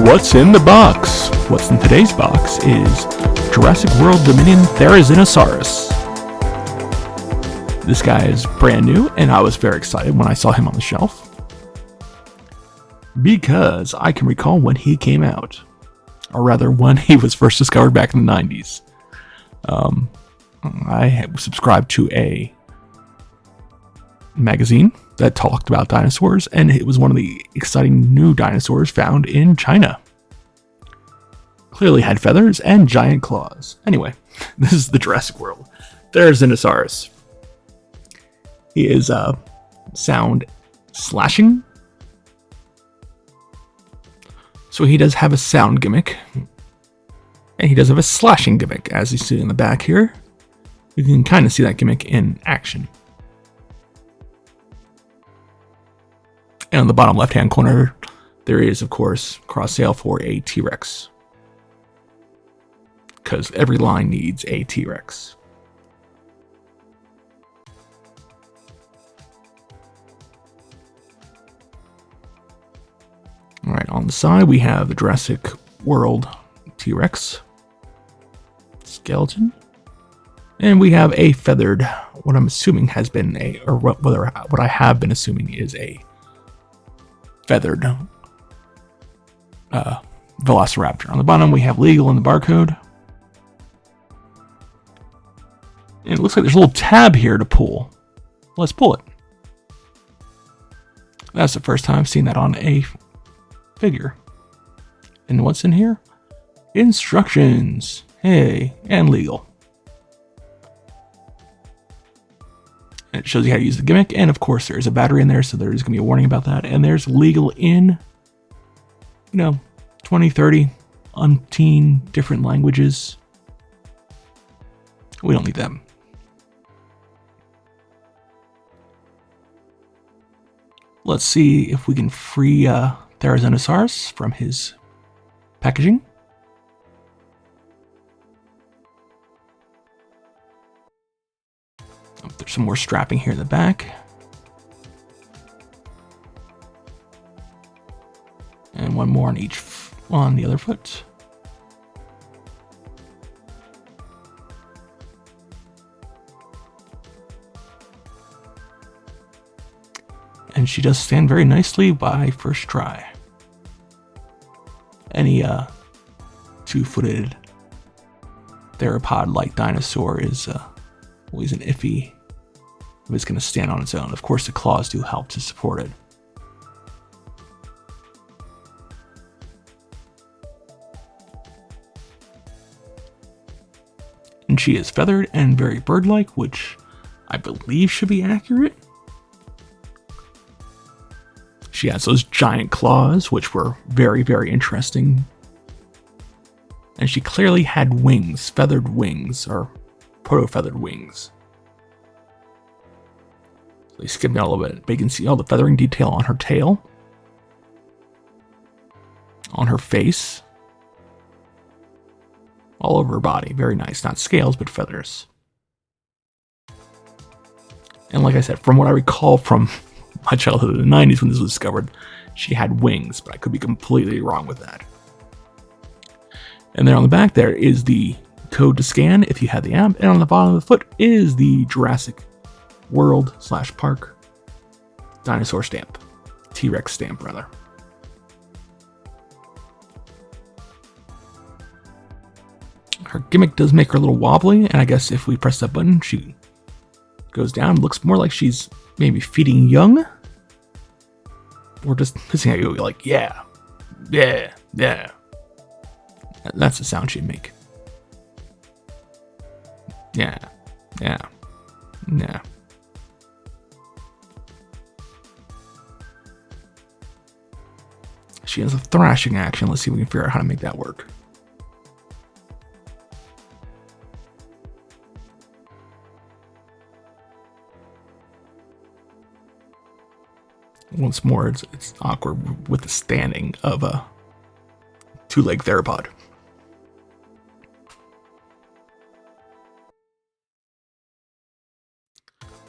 What's in the box? What's in today's box is Jurassic World Dominion Therizinosaurus. This guy is brand new, and I was very excited when I saw him on the shelf, because I can recall when he came out, or rather when he was first discovered back in the 90s. I subscribed to a magazine that talked about dinosaurs, and it was one of the exciting new dinosaurs found in China. Clearly had feathers and giant claws. Anyway, this is the Jurassic World Therizinosaurus. He is sound slashing. So he does have a sound gimmick, and he does have a slashing gimmick, as you see in the back here. You can kind of see that gimmick in action. And on the bottom left-hand corner, there is, of course, cross-sale for a T-Rex. Because every line needs a T-Rex. Alright, on the side we have the Jurassic World T-Rex skeleton. And we have a feathered, what I'm assuming has been a, or what I have been assuming is a feathered Velociraptor. On the bottom we have legal in the barcode. And it looks like there's a little tab here to pull. Let's pull it. That's the first time I've seen that on a figure. And what's in here? Instructions. Hey, and legal. And it shows you how to use the gimmick, and of course there's a battery in there, so there's going to be a warning about that. And there's legal in, 20, 30, umpteen different languages. We don't need them. Let's see if we can free Therizinosaurus from his packaging. Oh, there's some more strapping here in the back. And one more on the other foot. And she does stand very nicely by first try. Any two-footed theropod-like dinosaur is always an iffy if it's going to stand on its own. Of course, the claws do help to support it. And she is feathered and very bird-like, which I believe should be accurate. She has those giant claws, which were very, very interesting. And she clearly had wings, feathered wings, or proto-feathered wings. So they skimmed out a little bit, but you can see all the feathering detail on her tail, on her face, all over her body. Very nice. Not scales, but feathers. And like I said, from what I recall from my childhood in the 90s when this was discovered, she had wings, but I could be completely wrong with that. And then on the back there is the code to scan if you had the app, and on the bottom of the foot is the Jurassic World / Park dinosaur stamp. T-Rex stamp, rather. Her gimmick does make her a little wobbly, and I guess if we press that button, she goes down. It looks more like she's maybe feeding young, or just hissing at you like, yeah, yeah, yeah. That's the sound she'd make. Yeah, yeah, yeah. She has a thrashing action. Let's see if we can figure out how to make that work. Once more, it's awkward with the standing of a two-leg theropod.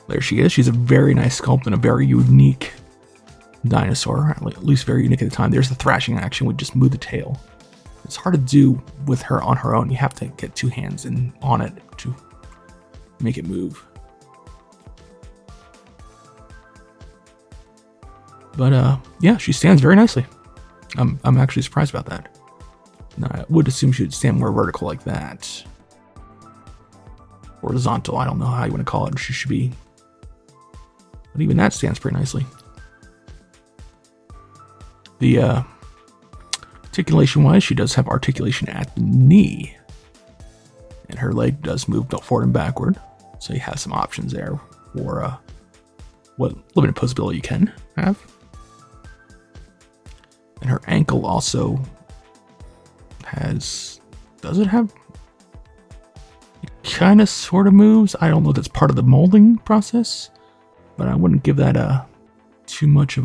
There she is. She's a very nice sculpt and a very unique dinosaur, at least very unique at the time. There's the thrashing action, we just move the tail. It's hard to do with her on her own. You have to get two hands on it to make it move. But yeah, she stands very nicely. I'm actually surprised about that. Now, I would assume she would stand more vertical like that. Horizontal, I don't know how you want to call it. She should be. But even that stands pretty nicely. The articulation-wise, she does have articulation at the knee. And her leg does move forward and backward. So you have some options there for what limited posability you can have. And her ankle also has, does it have, it kind of sort of moves. I don't know if that's part of the molding process, but I wouldn't give that too much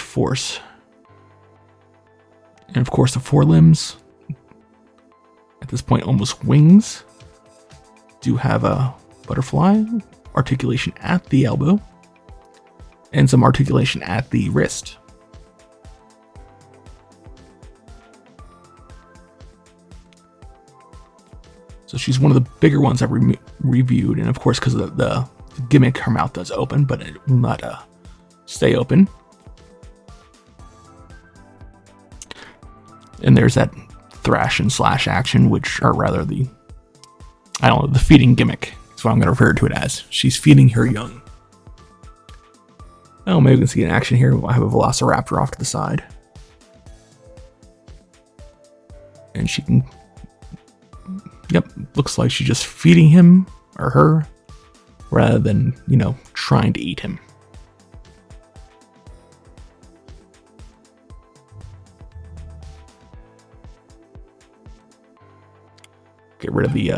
force. And of course the forelimbs, at this point almost wings, do have a butterfly, articulation at the elbow, and some articulation at the wrist. So she's one of the bigger ones I've reviewed, and of course because of the gimmick, her mouth does open, but it will not stay open. And there's that thrash and slash action, which are rather the feeding gimmick. That's what I'm going to refer to it as. She's feeding her young. Oh, maybe we can see an action here. We'll have a velociraptor off to the side. And she can... Yep, looks like she's just feeding him, or her, rather than, trying to eat him. Get rid of the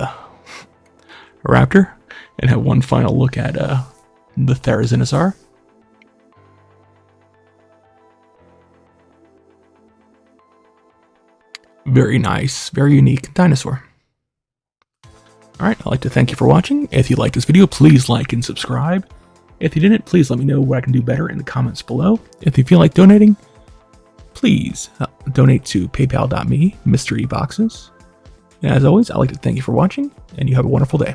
raptor and have one final look at the Therizinosaur. Very nice, very unique dinosaur. Alright, I'd like to thank you for watching. If you liked this video, please like and subscribe. If you didn't, please let me know what I can do better in the comments below. If you feel like donating, please donate to paypal.me, mystery boxes. And as always, I'd like to thank you for watching, and you have a wonderful day.